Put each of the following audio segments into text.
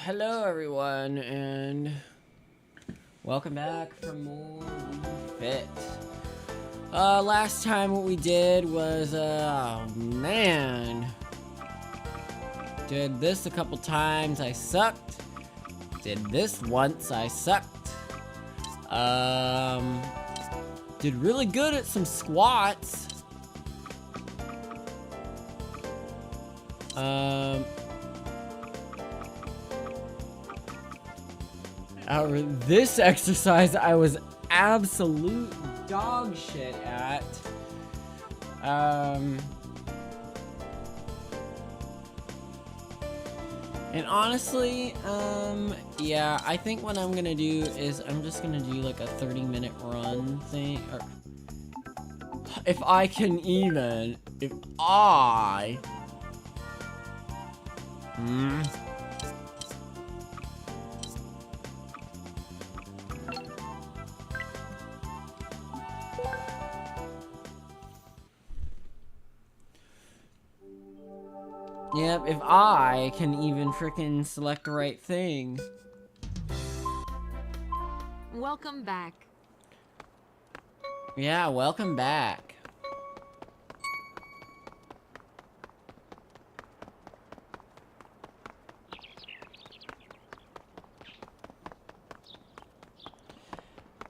Hello everyone, and welcome back for more Wii Fit. Last time what we did was, oh man. Did this a couple times, I sucked. Did this once, I sucked. Did really good at some squats. This exercise I was absolute dog shit at. And honestly, yeah, I think what I'm gonna do is I'm just gonna do like a 30-minute run thing, or if I can even, Yep, if I can even freaking select the right thing. Welcome back. Yeah, welcome back.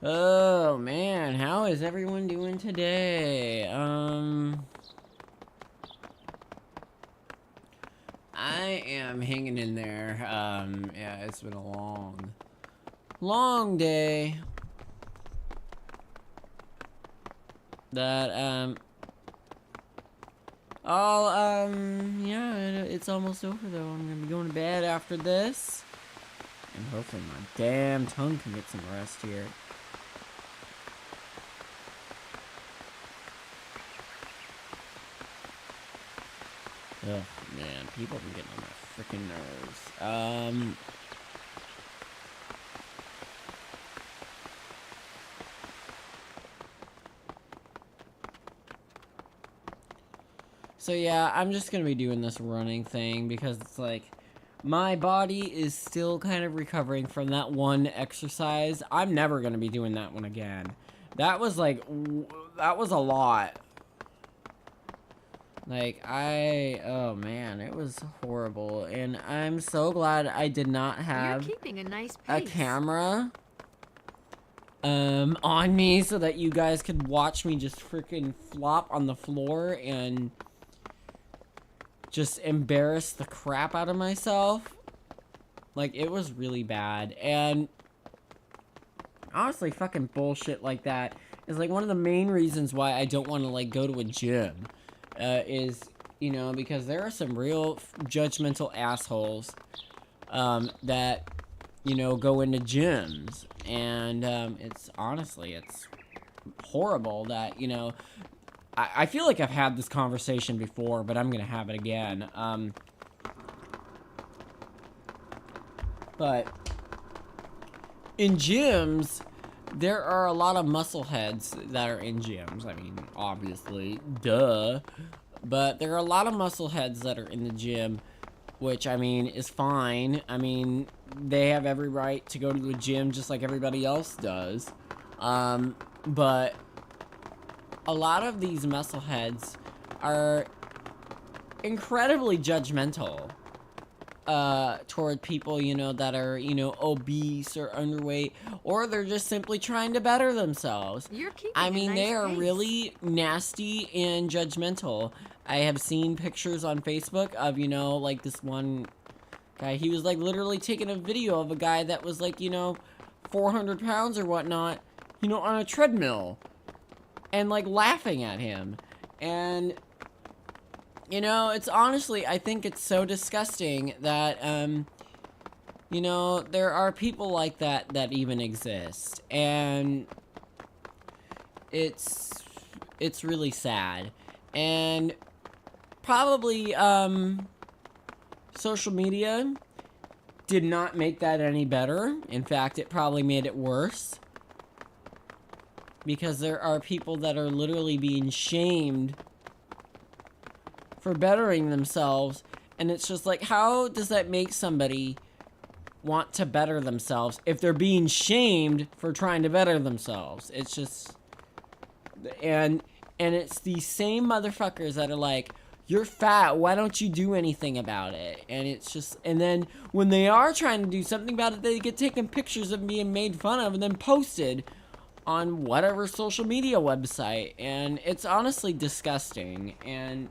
Oh man, how is everyone doing today? I am hanging in there. Yeah, it's been a long day. That, yeah, it's almost over though. I'm gonna be going to bed after this. And hopefully my damn tongue can get some rest here. Oh man, people have been getting on my freaking nerves. So yeah, I'm just gonna be doing this running thing because it's like my body is still kind of recovering from that one exercise. I'm never gonna be doing that one again. That was like, that was a lot. Like, oh man, it was horrible. And I'm so glad I did not have You're keeping a nice a pace. camera on me so that you guys could watch me just freaking flop on the floor and just embarrass the crap out of myself. Like, it was really bad. And honestly, fucking bullshit like that is like one of the main reasons why I don't want to like go to a gym. Is, you know, because there are some real judgmental assholes that, you know, go into gyms. And it's honestly, it's horrible that, you know, I feel like I've had this conversation before, but I'm gonna have it again. But in gyms, there are a lot of muscle heads that are in gyms. I mean, obviously, duh. But there are a lot of muscle heads that are in the gym, which, I mean, is fine. I mean, they have every right to go to the gym just like everybody else does. But a lot of these muscle heads are incredibly judgmental toward people, you know, that are, you know, obese or underweight, or they're just simply trying to better themselves. You're keeping I mean, a nice they are pace. really nasty and judgmental. I have seen pictures on Facebook of, you know, like this one guy. He was like literally taking a video of a guy that was like, you know, 400 pounds or whatnot, you know, on a treadmill, and like laughing at him. And you know, it's honestly, I think it's so disgusting that, you know, there are people like that that even exist. And it's really sad. And probably, social media did not make that any better. In fact, it probably made it worse. Because there are people that are literally being shamed for bettering themselves, and it's just like, how does that make somebody want to better themselves if they're being shamed for trying to better themselves. It's just, and it's these same motherfuckers that are like, you're fat, why don't you do anything about it? And it's just, and then when they are trying to do something about it, they get taken pictures of being made fun of and then posted on whatever social media website. And it's honestly disgusting. And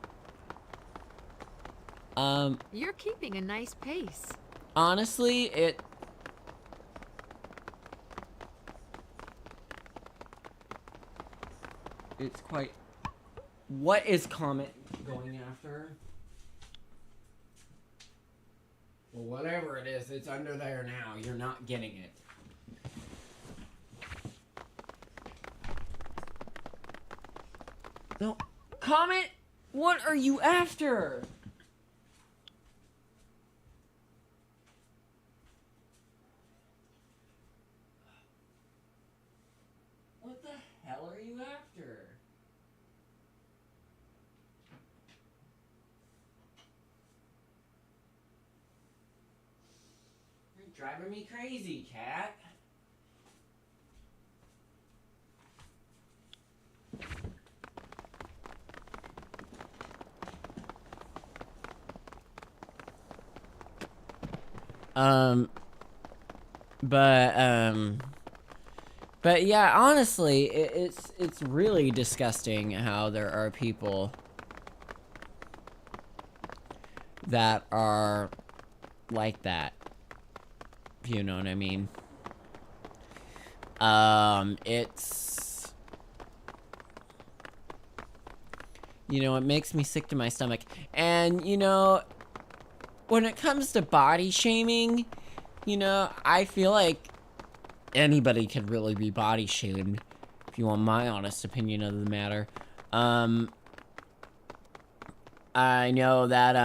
You're keeping a nice pace. honestly, it's quite. What is Comet going after? Well, whatever it is, it's under there now. You're not getting it. No, Comet, what are you after? What the hell are you after? You're driving me crazy, cat. But yeah, honestly, it's really disgusting how there are people that are like that. If you know what I mean. It's, you know, it makes me sick to my stomach. And, you know, when it comes to body shaming, you know, I feel like anybody could really be body shamed, if you want my honest opinion of the matter. I know that,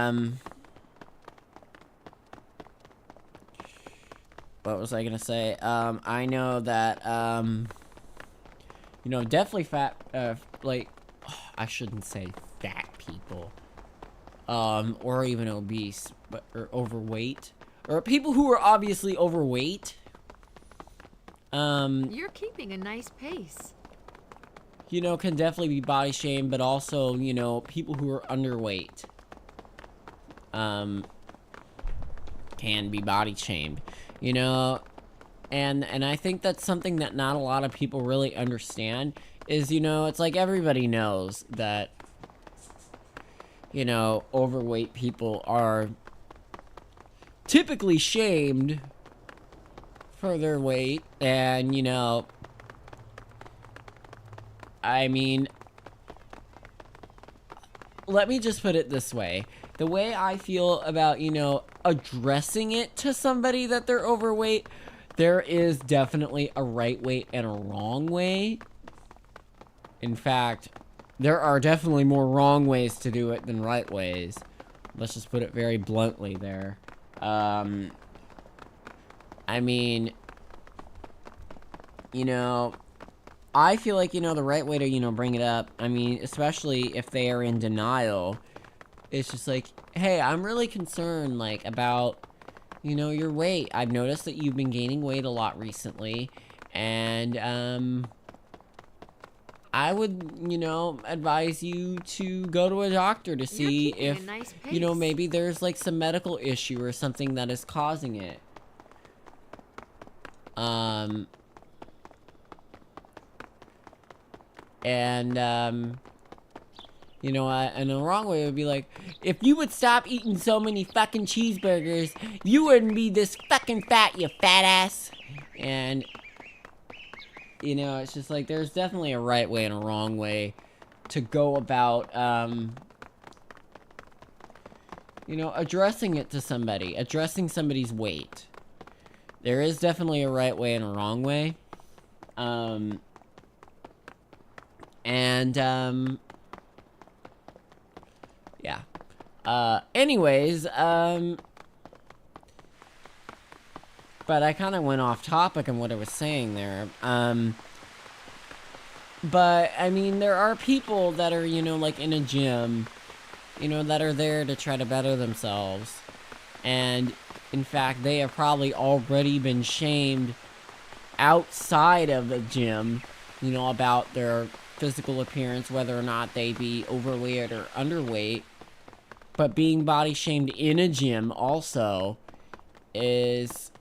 what was I gonna say? I know that, you know, definitely fat, like, I shouldn't say fat people, or even obese, but, or overweight, or people who are obviously overweight. You're keeping a nice pace. You know, can definitely be body shamed, but also, you know, people who are underweight, can be body shamed, you know, and I think that's something that not a lot of people really understand, is, you know, it's like everybody knows that, you know, overweight people are typically shamed for their weight, and, you know, I mean, let me just put it this way. The way I feel about, you know, addressing it to somebody that they're overweight, there is definitely a right way and a wrong way. In fact, there are definitely more wrong ways to do it than right ways. Let's just put it very bluntly there. I mean, you know, I feel like, you know, the right way to, you know, bring it up, I mean, especially if they are in denial, it's just like, hey, I'm really concerned, like, about, you know, your weight. I've noticed that you've been gaining weight a lot recently, and, I would, you know, advise you to go to a doctor to see if, nice you know, maybe there's, like, some medical issue or something that is causing it. And, you know, and the wrong way would be like, if you would stop eating so many fucking cheeseburgers, you wouldn't be this fucking fat, you fat ass. And, you know, it's just like, there's definitely a right way and a wrong way to go about, you know, addressing it to somebody, addressing somebody's weight. There is definitely a right way and a wrong way. Yeah. Anyways, but I kind of went off topic on what I was saying there. But, I mean, there are people that are, you know, like, in a gym, you know, that are there to try to better themselves. And In fact, they have probably already been shamed outside of the gym, you know, about their physical appearance, whether or not they be overweight or underweight. But being body shamed in a gym also is,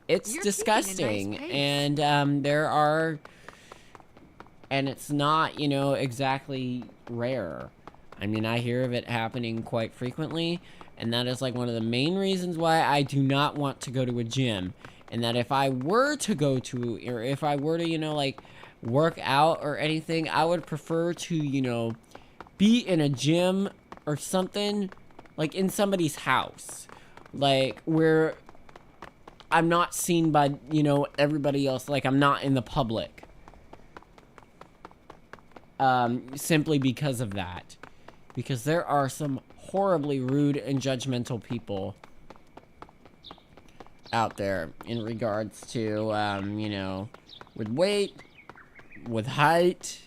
it's You're keeping a nice disgusting. pace. And there are, and it's not, you know, exactly rare. I mean, I hear of it happening quite frequently, and that is like one of the main reasons why I do not want to go to a gym. And that if I were to go to, or if I were to, you know, like, work out or anything, I would prefer to, you know, be in a gym or something, like in somebody's house. Like, where I'm not seen by, you know, everybody else. Like, I'm not in the public. Simply because of that. Because there are some horribly rude and judgmental people out there in regards to, you know, with weight, with height,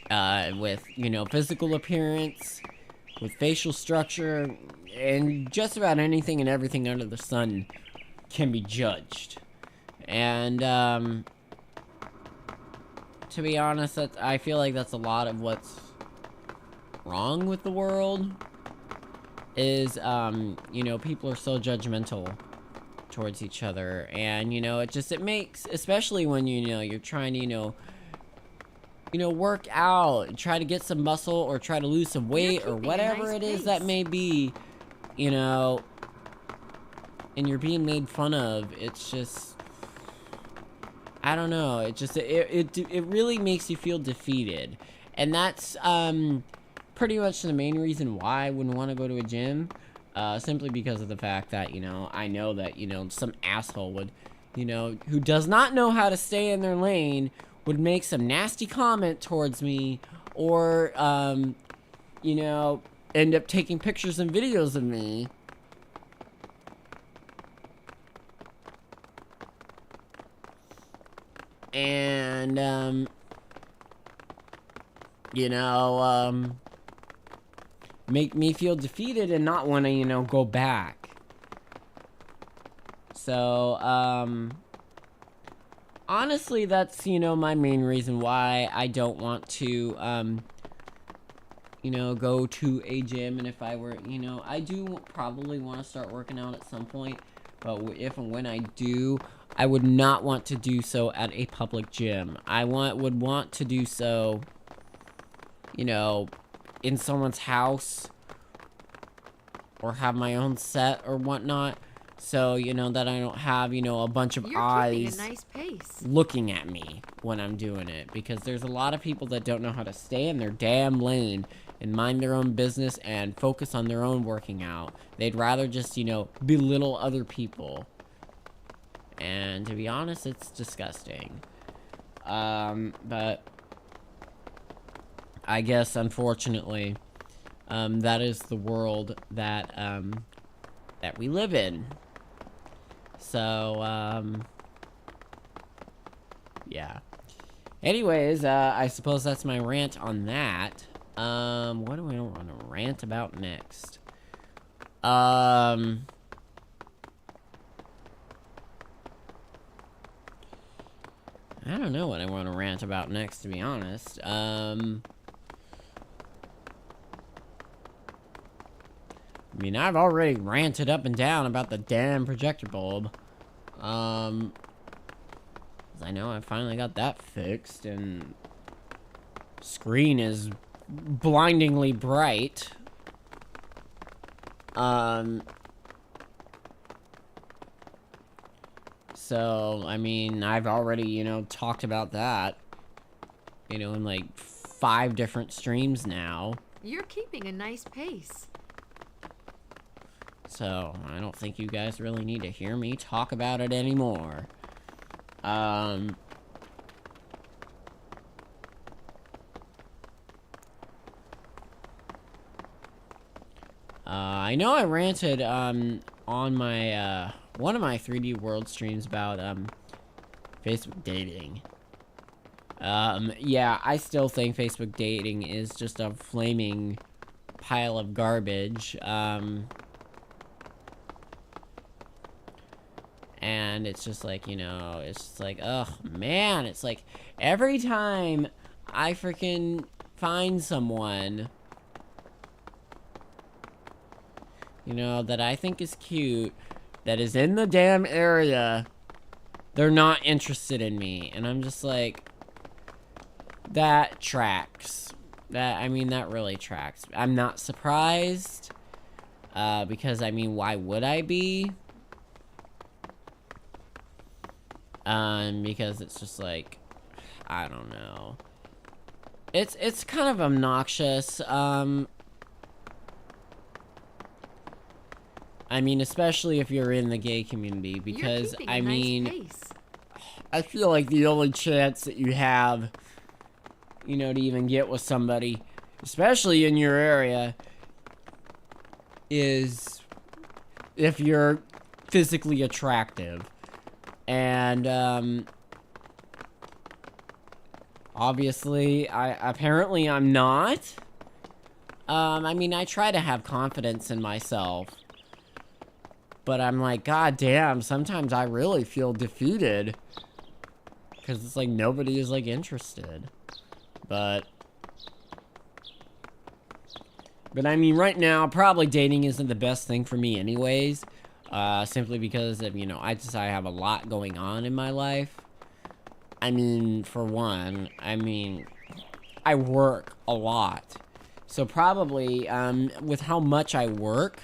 with, you know, physical appearance, with facial structure, and just about anything and everything under the sun can be judged. And, to be honest, I feel like that's a lot of what's wrong with the world. Is, you know, people are so judgmental towards each other. And, you know, it makes, especially when, you know, you're trying to, you know, work out, try to get some muscle, or try to lose some weight, or keeping a whatever nice it is pace. that may be, you know, and you're being made fun of. It's just, I don't know. It really makes you feel defeated. And that's, pretty much the main reason why I wouldn't want to go to a gym. Simply because of the fact that, you know, I know that, you know, some asshole would, you know, who does not know how to stay in their lane, would make some nasty comment towards me, or, you know, end up taking pictures and videos of me. And, you know, make me feel defeated and not want to, you know, go back. So, honestly, that's, you know, my main reason why I don't want to, you know, go to a gym. And if I were, you know, I do probably want to start working out at some point. But if and when I do, I would not want to do so at a public gym. I would want to do so, you know, in someone's house, or have my own set or whatnot, so, you know, that I don't have, you know, a bunch of You're eyes keeping a nice pace. looking at me when I'm doing it. Because there's a lot of people that don't know how to stay in their damn lane and mind their own business and focus on their own working out. They'd rather just, you know, belittle other people. And to be honest, it's disgusting. But I guess, unfortunately, that is the world that, that we live in. So, yeah. Anyways, I suppose that's my rant on that. What do I want to rant about next? I don't know what I want to rant about next, to be honest. I mean, I've already ranted up and down about the damn projector bulb. 'Cause I know I finally got that fixed, and screen is blindingly bright. So, I mean, I've already, you know, talked about that, you know, in like 5 different streams now. You're keeping a nice pace. So, I don't think you guys really need to hear me talk about it anymore. I know I ranted, on my, one of my 3D World streams about, Facebook dating. Yeah, I still think Facebook dating is just a flaming pile of garbage. And it's just like, you know, it's just like, ugh, man. It's like, every time I freaking find someone, you know, that I think is cute, that is in the damn area, they're not interested in me. And I'm just like, that tracks. I mean, that really tracks. I'm not surprised. Because, I mean, why would I be? Because it's just like, I don't know. It's kind of obnoxious. I mean, especially if you're in the gay community, because, I mean, I feel like the only chance that you have, you know, to even get with somebody, especially in your area, is if you're physically attractive. And, obviously, apparently I'm not. I mean, I try to have confidence in myself. But I'm like, god damn, sometimes I really feel defeated. Because it's like, nobody is, like, interested. But I mean, right now, probably dating isn't the best thing for me anyways. Simply because of, you know, I have a lot going on in my life. I mean, for one, I mean, I work a lot. So probably, with how much I work,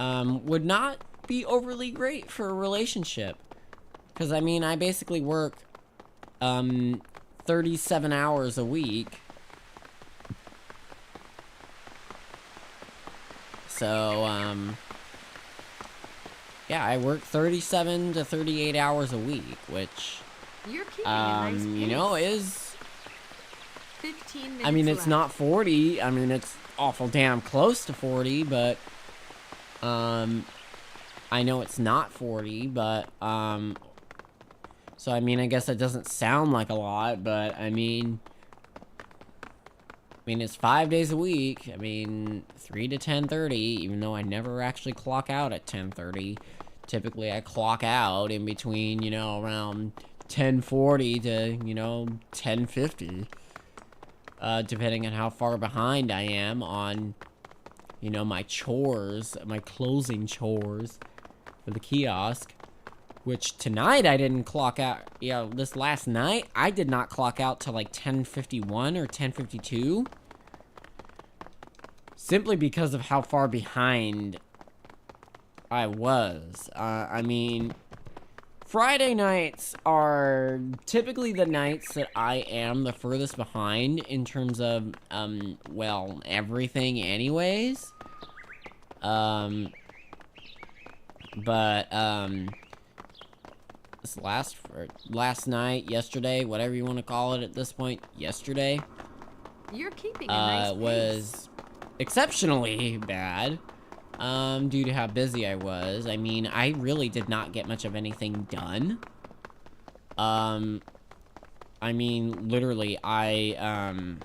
would not be overly great for a relationship. Because, I mean, I basically work, 37 hours a week. So, yeah, I work 37 to 38 hours a week, which, You're keeping a nice you know, is, 15 minutes I mean, it's left. not 40. I mean, it's awful damn close to 40, but, I know it's not 40, but, so, I mean, I guess that doesn't sound like a lot, but, I mean, it's 5 days a week. I mean, 3 to 10:30, even though I never actually clock out at 10:30. Typically, I clock out in between, you know, around 10:40 to, you know, 10:50. Depending on how far behind I am on, you know, my chores, my closing chores for the kiosk. Which tonight I didn't clock out. You know, this last night, I did not clock out till like 10:51 or 10:52. Simply because of how far behind I was. I mean, Friday nights are typically the nights that I am the furthest behind in terms of, well, everything anyways. This last night, yesterday, whatever you want to call it at this point, yesterday, You're keeping a nice was exceptionally bad, due to how busy I was. I mean, I really did not get much of anything done. I mean, literally, I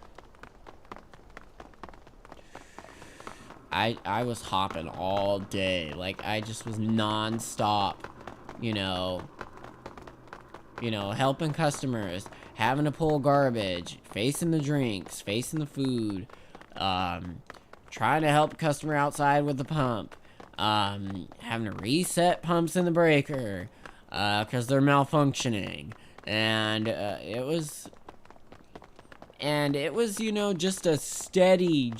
was hopping all day. Like, I just was non-stop, you know, helping customers, having to pull garbage, facing the drinks, facing the food, trying to help a customer outside with the pump, having to reset pumps in the breaker, because they're malfunctioning, and, it was, you know, just a steady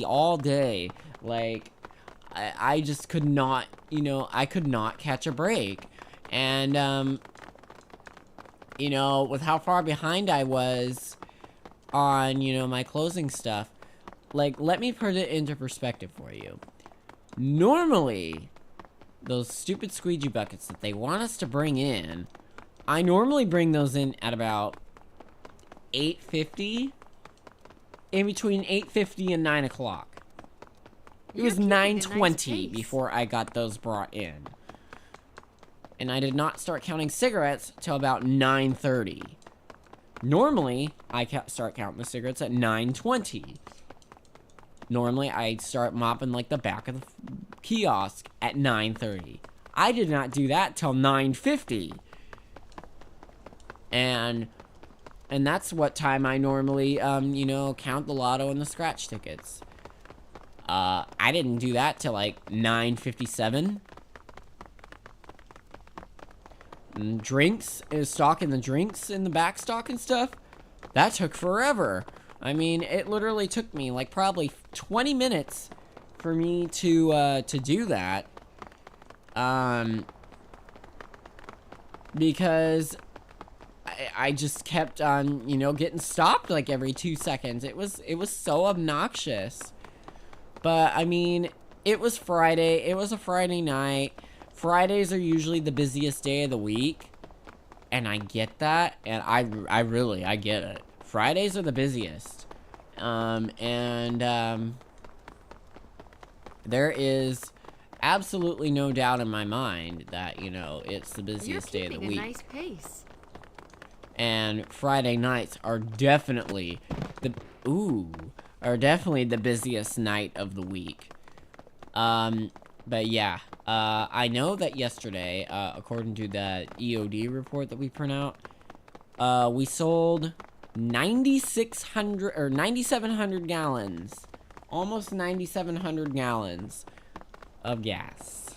all day. Like, I just could not, you know, I could not catch a break. And, you know, with how far behind I was on, you know, my closing stuff, like, let me put it into perspective for you. Normally, those stupid squeegee buckets that they want us to bring in, I normally bring those in at about 8:50, in between 8:50 and 9 o'clock. It was 9:20 before I got those brought in. And I did not start counting cigarettes till about 9:30. Normally, I start counting the cigarettes at 9:20. Normally, I start mopping, like, the back of the kiosk at 9:30. I did not do that till 9:50. And that's what time I normally, you know, count the lotto and the scratch tickets. I didn't do that till like 9:57. Drinks, stocking the drinks in the back stock and stuff, that took forever. I mean, it literally took me like probably 20 minutes for me to do that. Because I just kept on, you know, getting stopped like every 2 seconds. It was so obnoxious. But I mean, it was Friday. It was a Friday night. Fridays are usually the busiest day of the week, and I get that, and I get it. Fridays are the busiest. There is absolutely no doubt in my mind that, you know, it's the busiest day of the week. You're keeping a nice pace. And Friday nights are definitely the busiest night of the week. But yeah, I know that yesterday, according to the EOD report that we print out, we sold 9,700 gallons, almost 9,700 gallons of gas.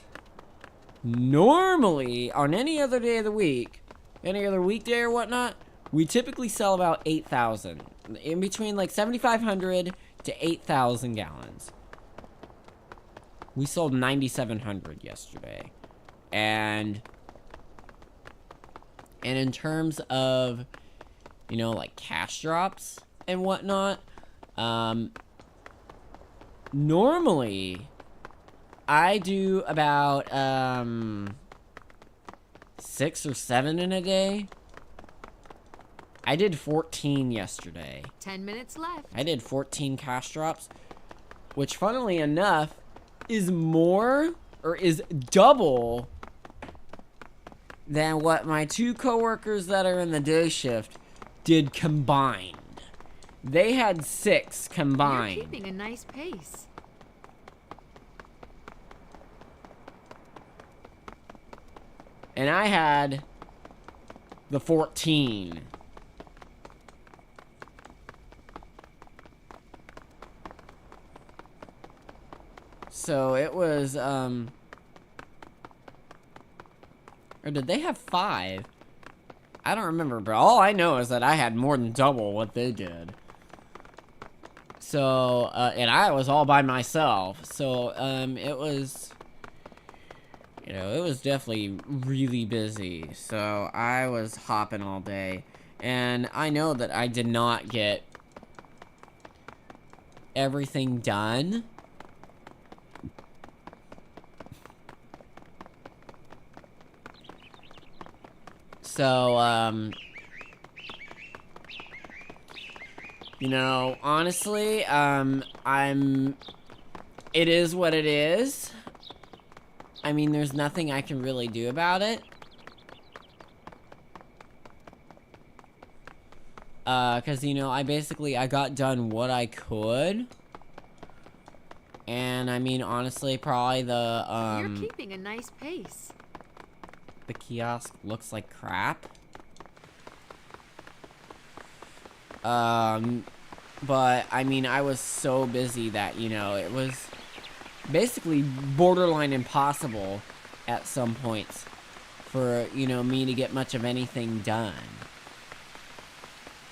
Normally, on any other day of the week, any other weekday or whatnot, we typically sell about 8,000, in between like 7,500 to 8,000 gallons. We sold 9,700 yesterday. And in terms of, you know, like cash drops and whatnot, normally I do about 6 or 7 in a day. I did 14 yesterday. 10 minutes left. I did 14 cash drops, which funnily enough is more, or is double, than what my 2 coworkers that are in the day shift did combined. They had 6 combined. You're keeping a nice pace. And I had the 14. So it was, or did they have 5? I don't remember, but all I know is that I had more than double what they did. So, and I was all by myself. So, it was, you know, it was definitely really busy. So I was hopping all day. And I know that I did not get everything done. So, you know, honestly, it is what it is. I mean, there's nothing I can really do about it. 'Cause, you know, I got done what I could. And, I mean, honestly, probably You're keeping a nice pace. the kiosk looks like crap. But, I mean, I was so busy that, you know, it was basically borderline impossible at some points for, you know, me to get much of anything done.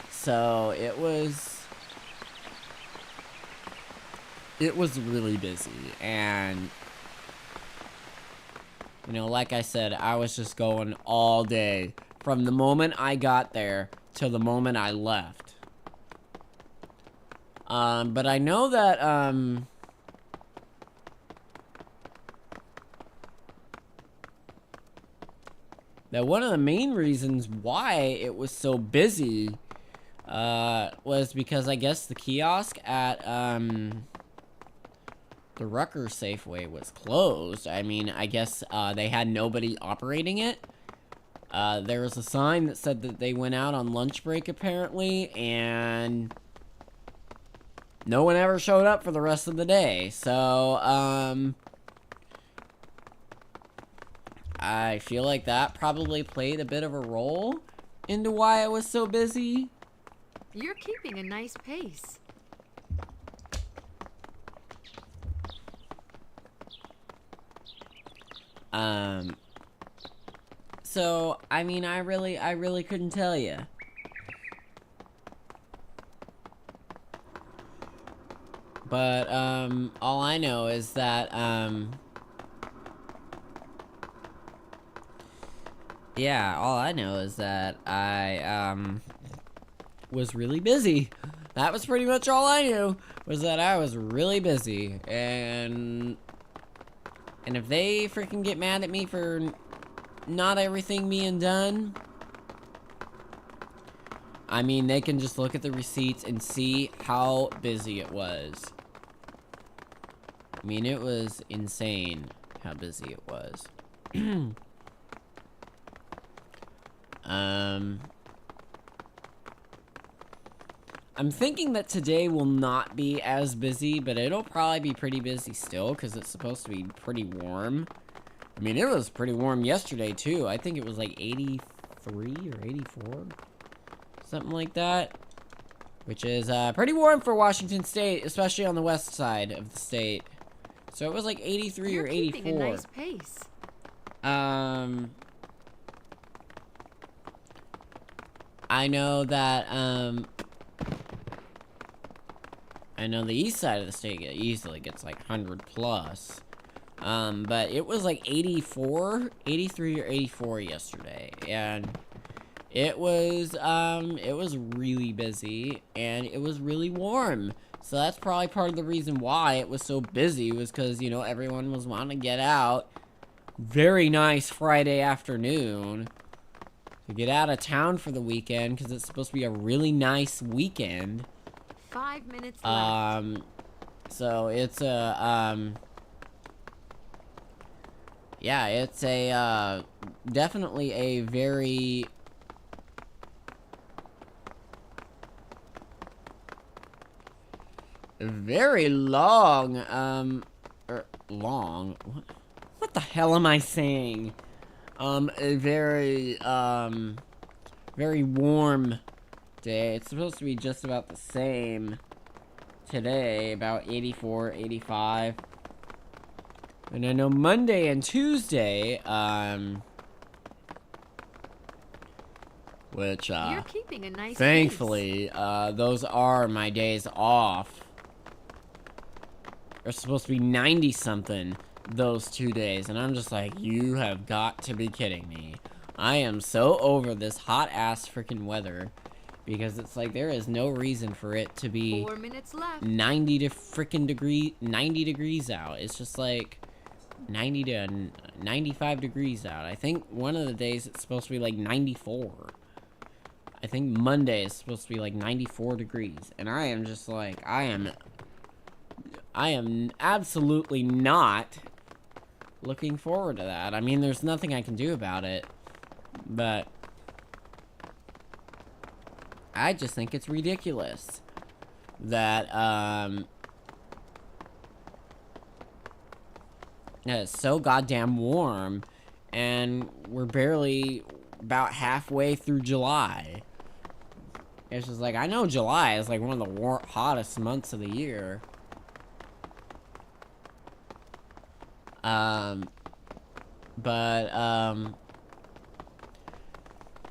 So, it was really busy, and, you know, like I said, I was just going all day from the moment I got there till the moment I left. But I know that, that one of the main reasons why it was so busy, was because I guess the kiosk at, the Rucker Safeway was closed. I mean, I guess, they had nobody operating it. There was a sign that said that they went out on lunch break, apparently, and no one ever showed up for the rest of the day. So, I feel like that probably played a bit of a role into why I was so busy. You're keeping a nice pace. So, I mean, I really couldn't tell you. But, all I know is that, yeah, all I know is that I, was really busy. That was pretty much all I knew, was that I was really busy. And if they freaking get mad at me for not everything being done, I mean, they can just look at the receipts and see how busy it was. I mean, it was insane how busy it was. I'm thinking that today will not be as busy, but it'll probably be pretty busy still, because it's supposed to be pretty warm. I mean, it was pretty warm yesterday, too. I think it was like 83 or 84. Something like that. Which is pretty warm for Washington State, especially on the west side of the state. So it was like 83 or 84. You're keeping a nice pace. I know that, I know the east side of the state easily gets like 100 plus. But it was like 84, 83 or 84 yesterday. And it was really busy and it was really warm. So that's probably part of the reason why it was so busy, was because, you know, everyone was wanting to get out. Very nice Friday afternoon to get out of town for the weekend, because it's supposed to be a really nice weekend. 5 minutes left. So it's a, yeah, it's a, definitely a very long, what the hell am I saying? A very, very warm day. It's supposed to be just about the same today, about 84, 85. And I know Monday and Tuesday, which, You're keeping a nice thankfully, those are my days off. They're supposed to be 90-something those 2 days, and I'm just like, you have got to be kidding me. I am so over this hot-ass freaking weather, because it's like, there is no reason for it to be 4 minutes left. 90 degrees out. It's just like 90 to 95 degrees out. I think one of the days it's supposed to be like 94. I think Monday is supposed to be like 94 degrees. And I am just like, I am absolutely not looking forward to that. I mean, there's nothing I can do about it. But I just think it's ridiculous that, it's so goddamn warm, and we're barely about halfway through July. It's just like, I know July is like one of the hottest months of the year. I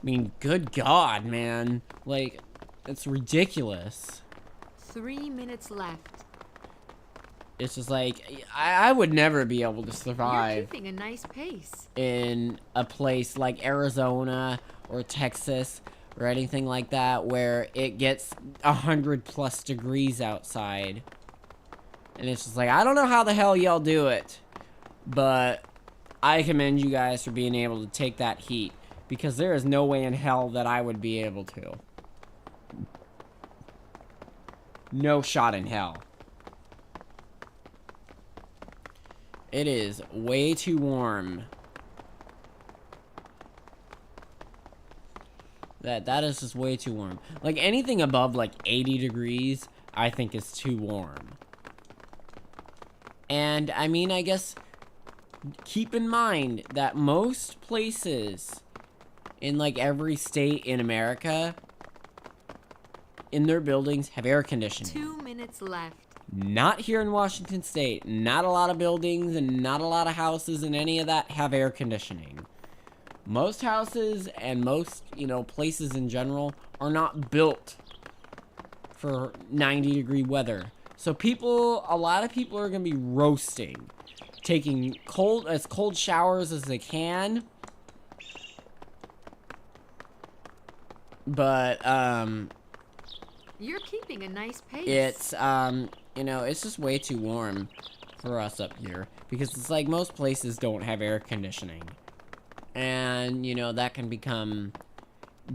mean, good God, man. Like, it's ridiculous. 3 minutes left. It's just like, I would never be able to You're survive keeping a nice pace. in a place like Arizona or Texas or anything like that where it gets 100 plus degrees outside. And it's just like, I don't know how the hell y'all do it, but I commend you guys for being able to take that heat, because there is no way in hell that I would be able to. No shot in hell. It is way too warm. That is just way too warm. Like, anything above like 80 degrees, I think is too warm. And I mean, I guess keep in mind that most places in like every state in America, in their buildings, have air conditioning. 2 minutes left. Not here in Washington State. Not a lot of buildings and not a lot of houses and any of that have air conditioning. Most houses and most, places in general are not built for 90-degree weather. So a lot of people are going to be roasting, taking as cold showers as they can. But, You're keeping a nice pace. it's, it's just way too warm for us up here. Because it's like most places don't have air conditioning. And, that can become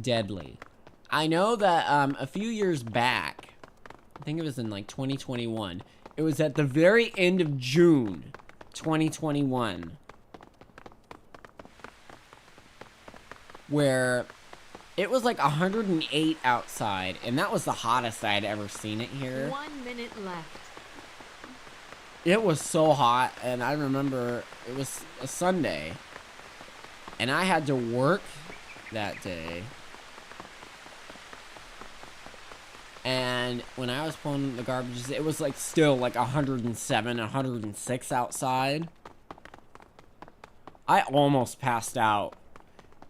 deadly. I know that, a few years back, I think it was in like 2021, it was at the very end of June 2021, where it was like 108 outside, and that was the hottest I had ever seen it here. 1 minute left. It was so hot, and I remember it was a Sunday, and I had to work that day. And when I was pulling the garbage, it was like still like 107, 106 outside. I almost passed out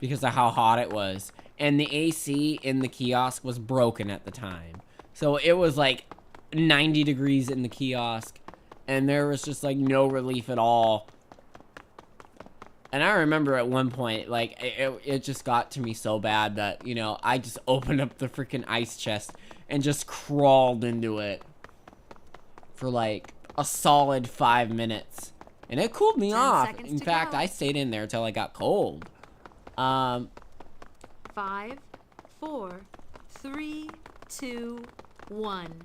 because of how hot it was. And the AC in the kiosk was broken at the time. So it was like 90 degrees in the kiosk. And there was just like no relief at all. And I remember at one point, like, it just got to me so bad that, I just opened up the freaking ice chest and just crawled into it for like a solid 5 minutes. And it cooled me 10 off. seconds In to fact, go. I stayed in there till I got cold. 5, 4, 3, 2, 1.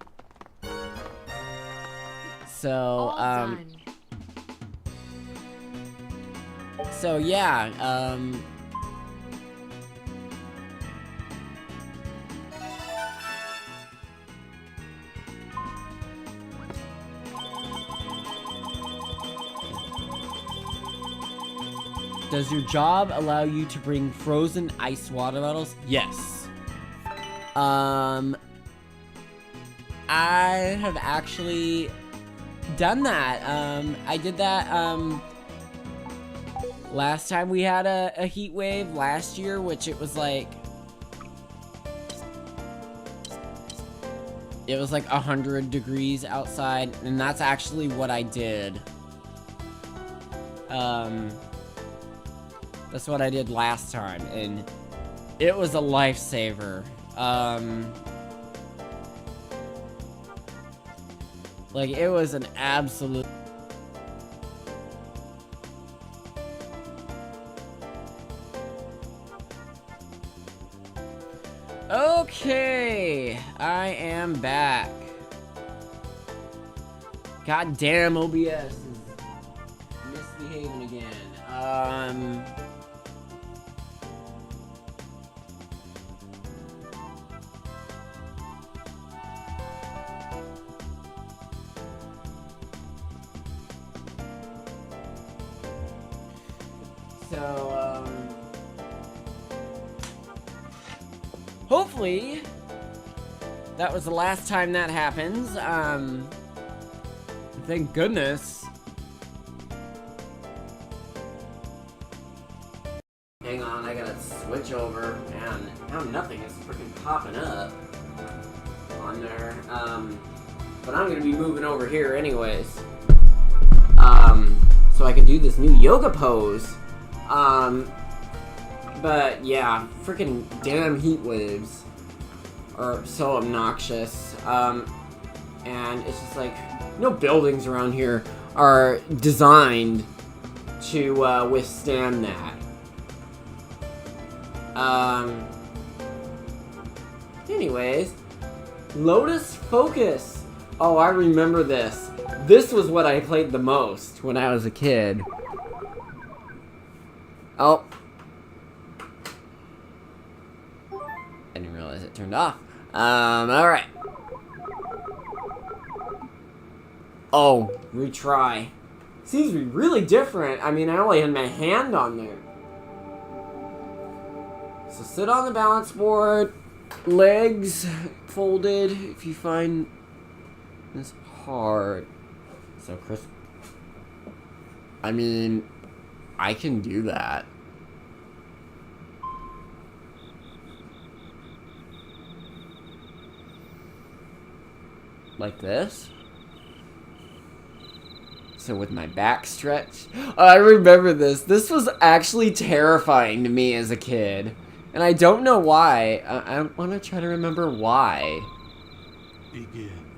So, All done. So yeah, does your job allow you to bring frozen ice water bottles? Yes. I have actually done that. I did that, last time we had a heat wave last year, which it was like 100 degrees outside, and that's actually what I did. That's what I did last time, and it was a lifesaver. Like, it was an absolute... Okay, I am back. God damn, OBS is misbehaving again. Hopefully, that was the last time that happens. Thank goodness. Hang on, I gotta switch over. Man, now nothing is freaking popping up on there. But I'm gonna be moving over here anyways. So I can do this new yoga pose. But yeah, freaking damn heat waves are so obnoxious. And it's just like, no buildings around here are designed to withstand that. Anyways, Lotus Focus. Oh, I remember this. This was what I played the most when I was a kid. Oh. I didn't realize it turned off. Alright. Oh, retry. Seems to be really different. I mean, I only had my hand on there. So sit on the balance board, legs folded if you find this hard. So Chris, I mean, I can do that. Like this. So with my back stretched. Oh, I remember this. This was actually terrifying to me as a kid. And I don't know why. I want to try to remember why. Begin.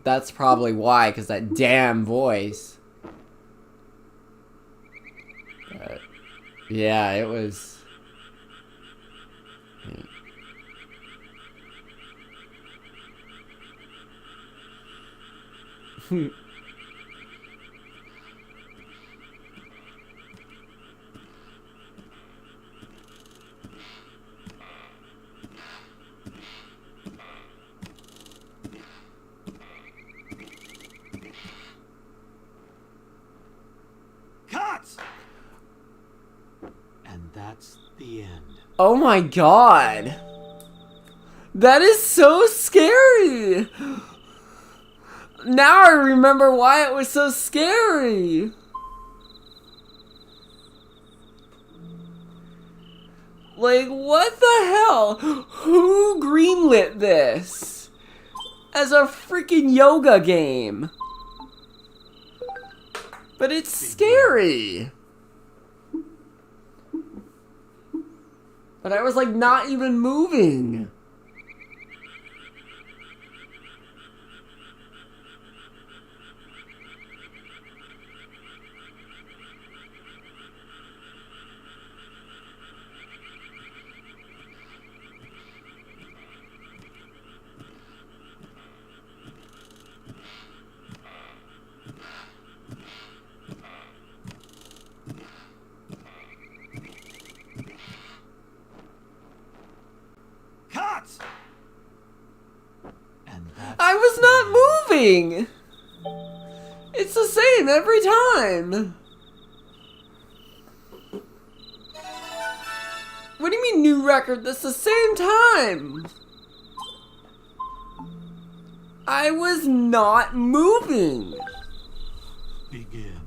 That's probably why, because that damn voice. But, yeah, it was... Cut! And that's the end. Oh my god! That is so scary! Now I remember why it was so scary! Like, what the hell? Who greenlit this? As a freaking yoga game? But it's scary! But I was like not even moving. Cut! And that's I was not moving! It's the same every time! What do you mean new record? That's the same time! I was not moving! begin.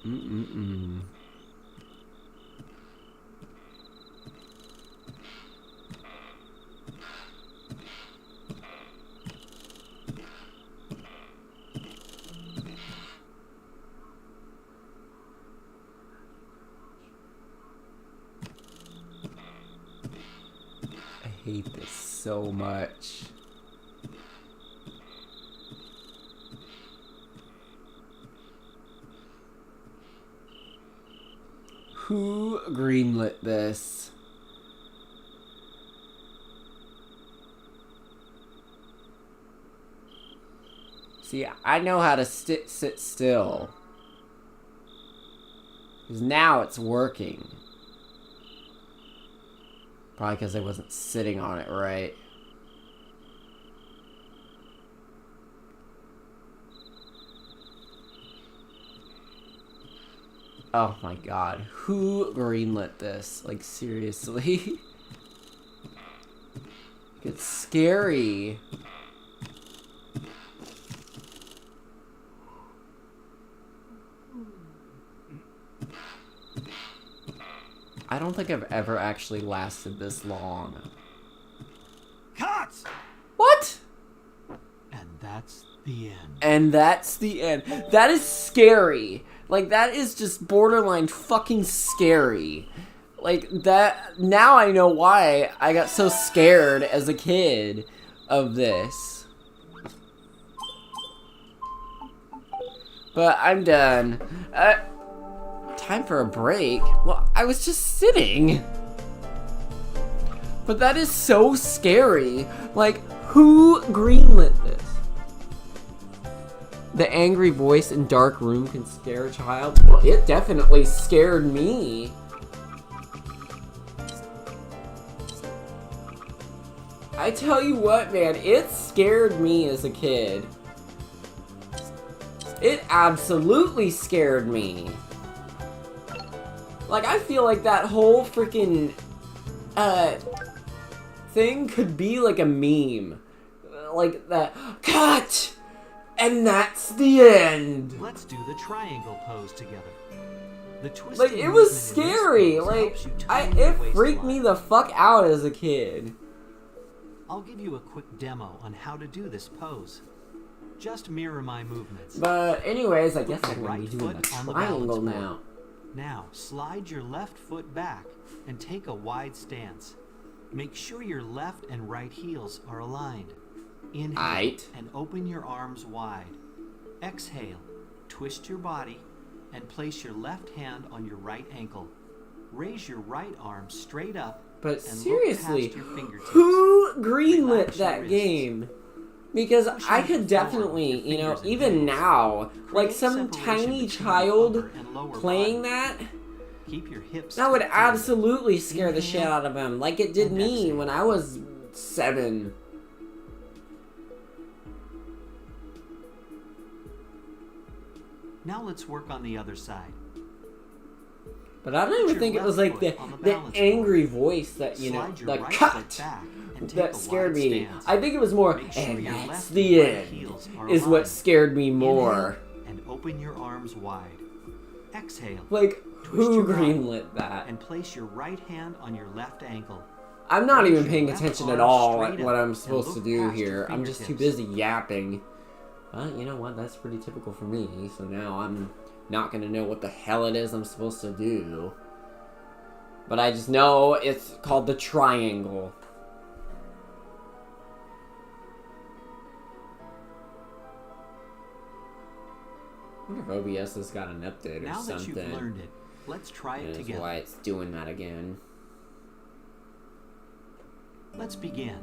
Mm-mm-mm. I hate this so much. Who greenlit this? See, I know how to sit still. 'Cause now it's working. Probably because I wasn't sitting on it right. Oh my god. Who greenlit this? Like, seriously? It's scary. I don't think I've ever actually lasted this long. Cut! What? And that's the end. And that's the end. That is scary. Like, that is just borderline fucking scary. Like, that... Now I know why I got so scared as a kid of this. But I'm done. Time for a break? Well, I was just sitting. But that is so scary. Like, who greenlit this? The angry voice in dark room can scare a child. Well, it definitely scared me. I tell you what, man, it scared me as a kid. It absolutely scared me. Like, I feel like that whole freaking thing could be like a meme. Like that, cut! And that's the end! Let's do the triangle pose together. The twisting Like, it was movement in this scary. pose Like, helps you tone your it freaked waistline. me the fuck out as a kid. I'll give you a quick demo on how to do this pose. Just mirror my movements. But anyways, I guess Put I'm your gonna be right doing the foot on the triangle balance now. board. Now, slide your left foot back and take a wide stance. Make sure your left and right heels are aligned. Inhale Aight. and open your arms wide. Exhale, twist your body, and place your left hand on your right ankle. Raise your right arm straight up. But and seriously, look past your fingertips. who greenlit Relax your that wrists. game? Because Push I out could forward definitely, with you know, your fingers and even nails. now, like Create some separation tiny between your child upper and lower playing body. that, Keep your hips that would tucked in. absolutely scare the Inhale shit out of him, like it did and me exhale. when I was 7. Now let's work on the other side. But I don't Put even your think it was left like foot on the the balance angry board. voice that, you know, Slide your the right cut foot back and take that a scared wide me. stance. I think it was more, Make sure and your that's left the and right end, heels are is what aligned. scared me Inhale more. and open your arms wide. Exhale. Like, Twist who your body greenlit that? and place your right hand on your left ankle. I'm not Raise even your paying left attention at arm all straight at what up I'm and supposed to look do past your here. I'm just too fingertips. busy yapping. But you know what? That's pretty typical for me. So now I'm not gonna know what the hell it is I'm supposed to do. But I just know it's called the triangle. I wonder if OBS has got an update or Now that something. you've learned it, let's try it That's together. why it's doing that again. Let's begin.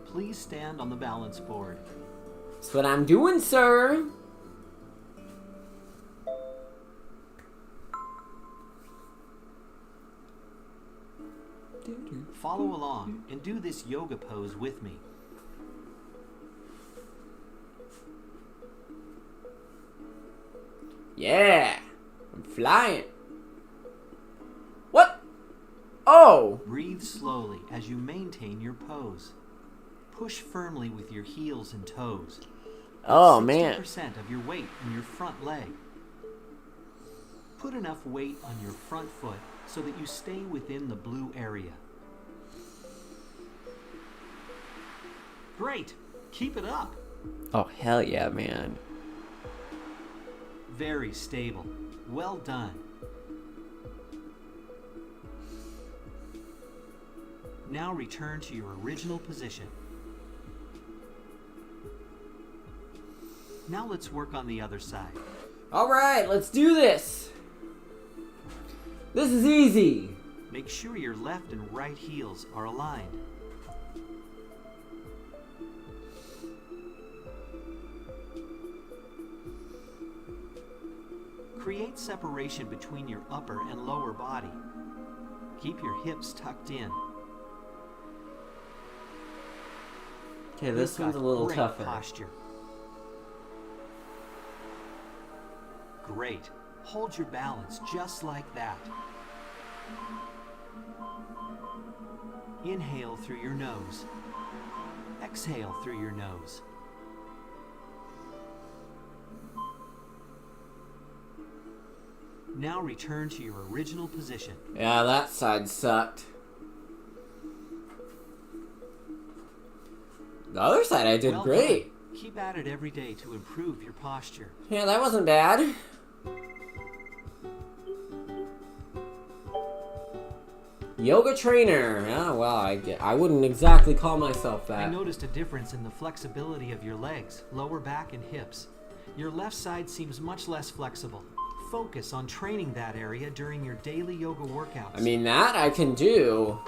Please stand on the balance board. That's what I'm doing, sir. Follow along and do this yoga pose with me. Yeah, I'm flying. What? Oh, Breathe slowly as you maintain your pose. Push firmly with your heels and toes. oh man. 60% of your weight in your front leg. Put enough weight on your front foot so that you stay within the blue area. Great! Keep it up! Oh hell yeah, man. Very stable. Well done. Now return to your original position. Now let's work on the other side. All right, let's do this. This is easy. Make sure your left and right heels are aligned. Create separation between your upper and lower body. Keep your hips tucked in. Okay, this You've one's a got little great tougher. posture. Great. Hold your balance just like that. Inhale through your nose. Exhale through your nose. Now return to your original position. Yeah, that side sucked. The other side I did Well great. done. Keep at it every day to improve your posture. Yeah, that wasn't bad. Yoga trainer. Yeah, well, I wouldn't exactly call myself I that. noticed a difference in the flexibility of your legs, lower back, and hips. Your left side seems much less flexible. Focus on training that area during your daily yoga workouts. I mean, that I can do.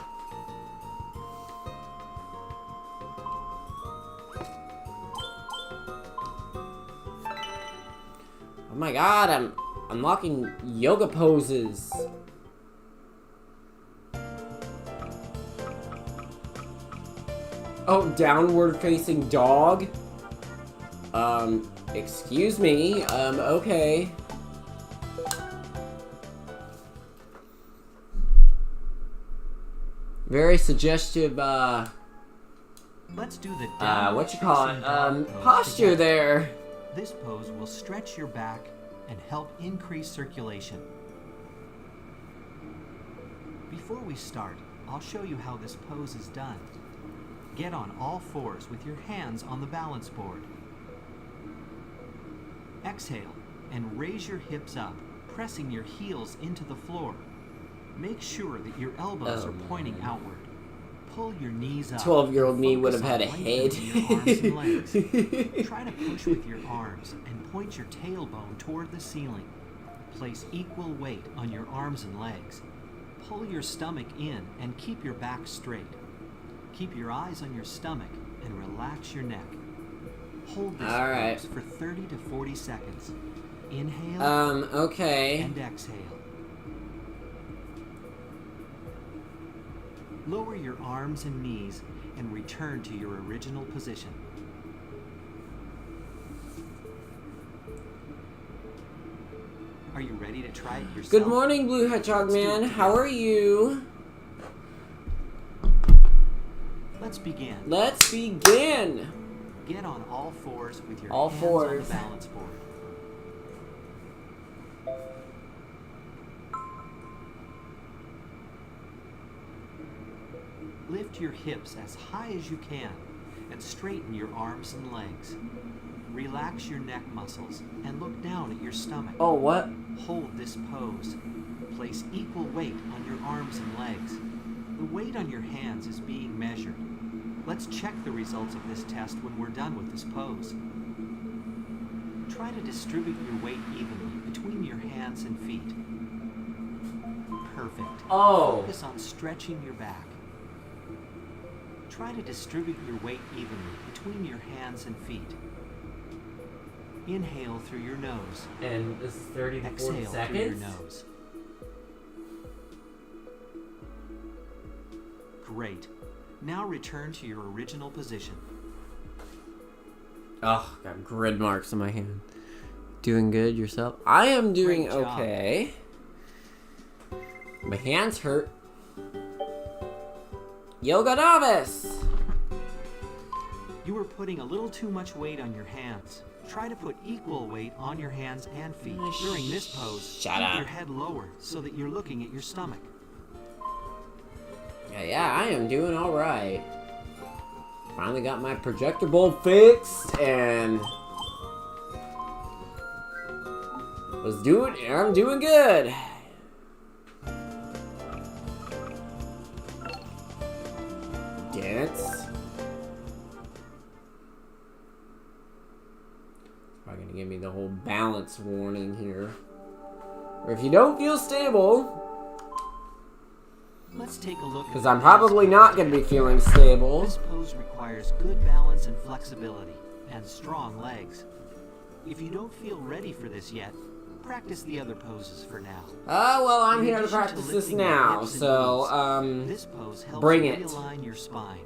Oh my god, I'm unlocking yoga poses. Oh, downward facing dog? Excuse me, okay. Very suggestive, Let's do the what you call it, downward facing dog pose posture together. there. This pose will stretch your back and help increase circulation. Before we start, I'll show you how this pose is done. Get on all fours with your hands on the balance board. Exhale and raise your hips up, pressing your heels into the floor. Make sure that your elbows are pointing outward. Pull your knees up. 12-year-old me would have Focus had on a head. lengthening your arms and legs. Try to push with your arms and point your tailbone toward the ceiling. Place equal weight on your arms and legs. Pull your stomach in and keep your back straight. Keep your eyes on your stomach and relax your neck. Hold this Alright. pose for 30 to 40 seconds. Inhale Okay. and exhale. Lower your arms and knees and return to your original position. Are you ready to try it yourself? Good morning, Blue Hedgehog Man. How are you? Let's begin. Let's begin. Get on all fours with your All hands fours. on the balance board. Lift your hips as high as you can and straighten your arms and legs. Relax your neck muscles and look down at your stomach. Oh, what? Hold this pose. Place equal weight on your arms and legs. The weight on your hands is being measured. Let's check the results of this test when we're done with this pose. Try to distribute your weight evenly between your hands and feet. Perfect. Oh. Focus on stretching your back. Try to distribute your weight evenly between your hands and feet. Inhale through your nose. And this is 30 to 40 Exhale through your seconds. nose. Great. Now return to your original position. Oh, got grid marks on my hand. Doing good yourself? I am doing Great job. okay. My hands hurt. Yoga novice. You were putting a little too much weight on your hands. Try to put equal weight on your hands and feet. During this pose, Shut keep up. your head lowered so that you're looking at your stomach. Yeah, I am doing alright. Finally got my projector bulb fixed and I'm doing good. Dance. Probably gonna give me the whole balance warning here. Or if you don't feel stable, Let's take a look at because the I'm pose probably pose. not going to be feeling stable. This pose requires good balance and flexibility and strong legs. If you don't feel ready for this yet, practice the other poses for now. Well, I'm In here to addition practice this lifting your now, hips and so, knees, this pose helps bring it. realign your spine.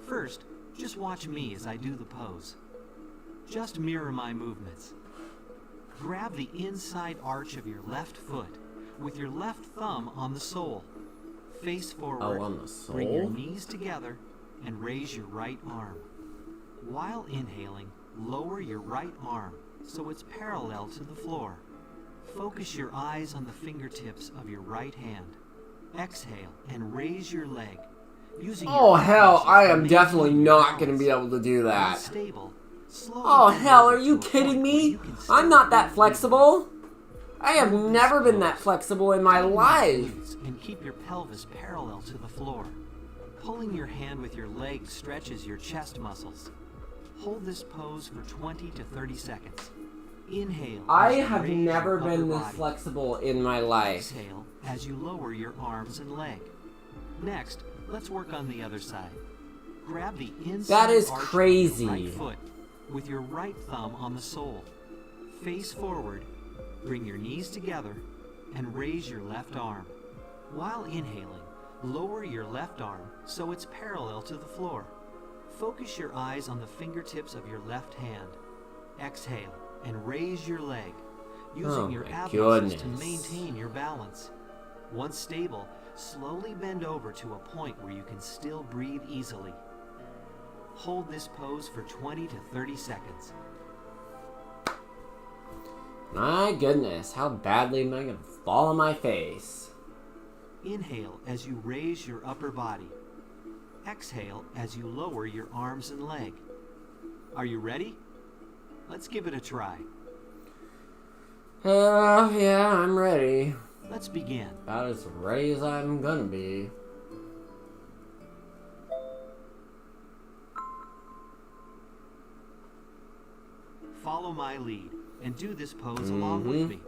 First, just watch me as I do the pose. Just mirror my movements. Grab the inside arch of your left foot with your left thumb on the sole. Face forward. Oh, on the sole? Bring your knees together and raise your right arm. While inhaling, lower your right arm so it's parallel to the floor. Focus your eyes on the fingertips of your right hand. Exhale and raise your leg. Using your Oh, hell, arms I as am the definitely main not going to balance. be able to do While that. stable, slowly Oh, bend hell, over are you to a kidding point where me? you can I'm step not that forward flexible. I have Hold this never been that pose. flexible in my Tighten your life. glutes and keep your pelvis parallel to the floor. Pulling your hand with your leg stretches your chest muscles. Hold this pose for 20 to 30 seconds. Inhale. I as you have raise your never upper been this body. flexible in my life. Exhale as you lower your arms and leg. Next, let's work on the other side. Grab the inside That is arch of crazy. your right foot with your right thumb on the sole. Face forward, bring your knees together, and raise your left arm. While inhaling, lower your left arm so it's parallel to the floor. Focus your eyes on the fingertips of your left hand. Exhale and raise your leg, using Oh your my ab muscles to goodness. maintain your balance. Once stable, slowly bend over to a point where you can still breathe easily. Hold this pose for 20 to 30 seconds. My goodness, how badly am I gonna fall on my face? Inhale as you raise your upper body. Exhale as you lower your arms and leg. Are you ready? Let's give it a try. Yeah, I'm ready. Let's begin. About as ready as I'm gonna be. Follow my lead and do this pose along with me.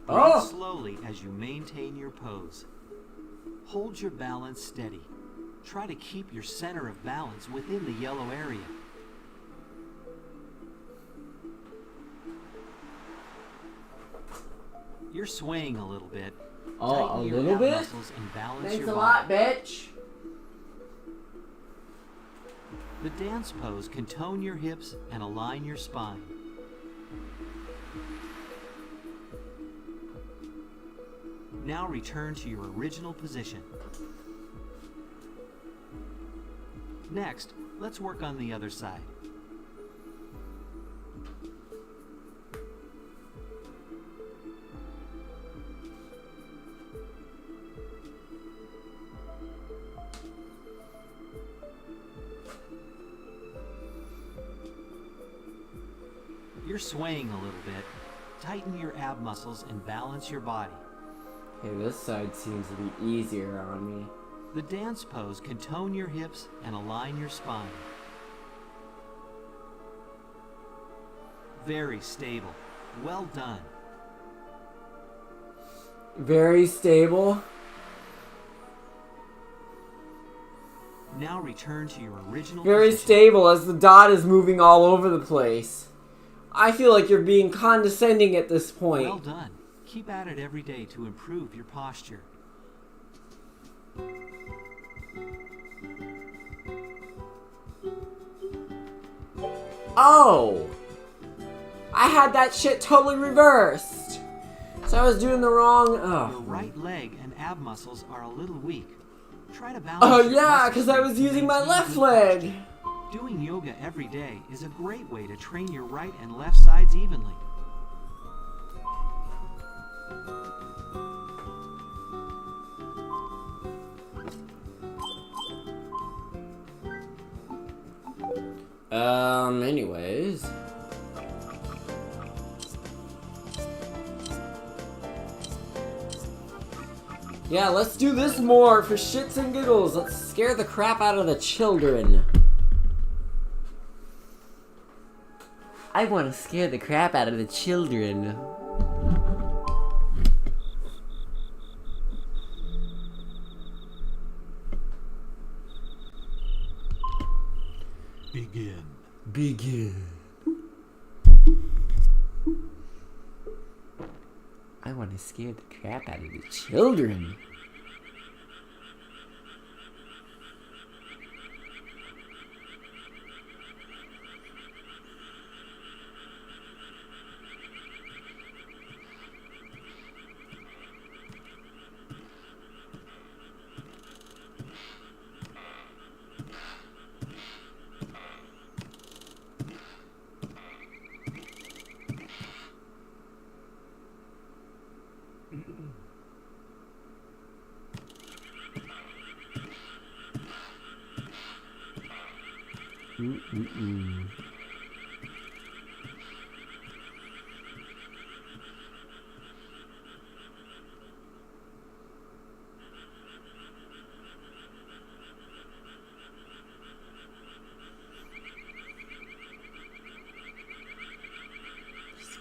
Breathe Oh! slowly as you maintain your pose. Hold your balance steady. Try to keep your center of balance within the yellow area. You're swaying a little bit. Oh, a Tighten your little ab bit? muscles and balance Thanks your a body. lot, bitch. The dance pose can tone your hips and align your spine. Now return to your original position. Next, let's work on the other side. You're swaying a little bit. Tighten your ab muscles and balance your body. Okay, this side seems to be easier on me. The dance pose can tone your hips and align your spine. Very stable. Well done. Very stable. Now return to your original Very position. stable as the dot is moving all over the place. I feel like you're being condescending at this point. Well done. Keep at it every day to improve your posture. Oh! I had that shit totally reversed. So I was doing the wrong. Your Oh. right leg and ab muscles are a little weak. Try to balance. Oh your yeah, muscle because I strength was to using my maintain left good leg. posture. Doing yoga every day is a great way to train your right and left sides evenly. Anyways. Yeah, let's do this more for shits and giggles. Let's scare the crap out of the children. I want to scare the crap out of the children. Begin. Begin. I want to scare the crap out of the children.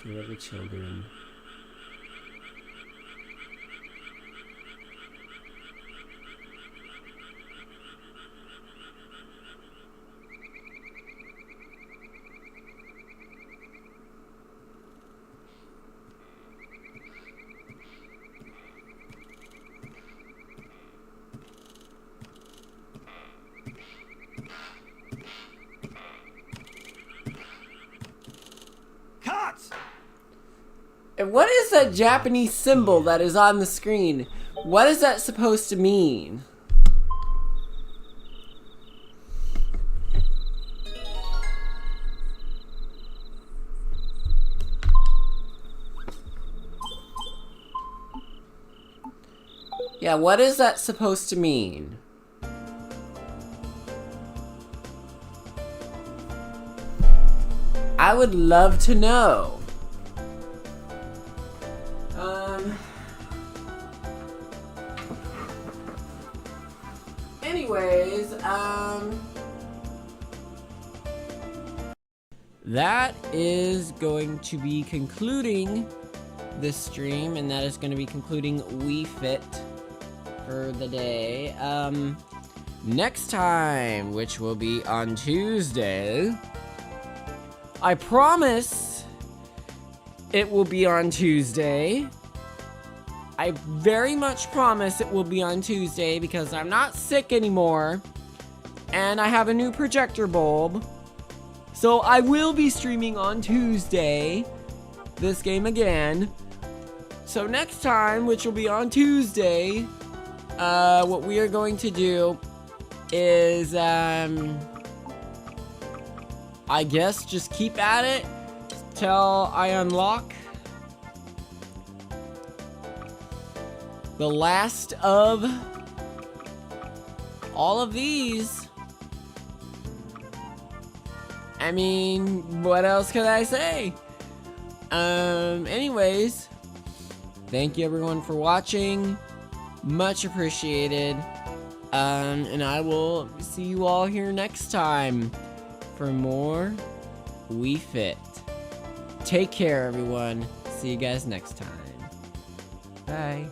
Give it to children. Cut! And what is that Japanese symbol that is on the screen? What is that supposed to mean? Yeah, what is that supposed to mean? I would love to know. Anyways, that is going to be concluding this stream, and that is going to be concluding Wii Fit for the day. Next time, which will be on Tuesday, I promise it will be on Tuesday. I very much promise it will be on Tuesday because I'm not sick anymore and I have a new projector bulb. So I will be streaming on Tuesday this game again. So next time, which will be on Tuesday, what we are going to do is, I guess just keep at it till I unlock the last of all of these. I mean, what else could I say? Anyways, thank you everyone for watching. Much appreciated. And I will see you all here next time for more Wii Fit. Take care, everyone. See you guys next time. Bye.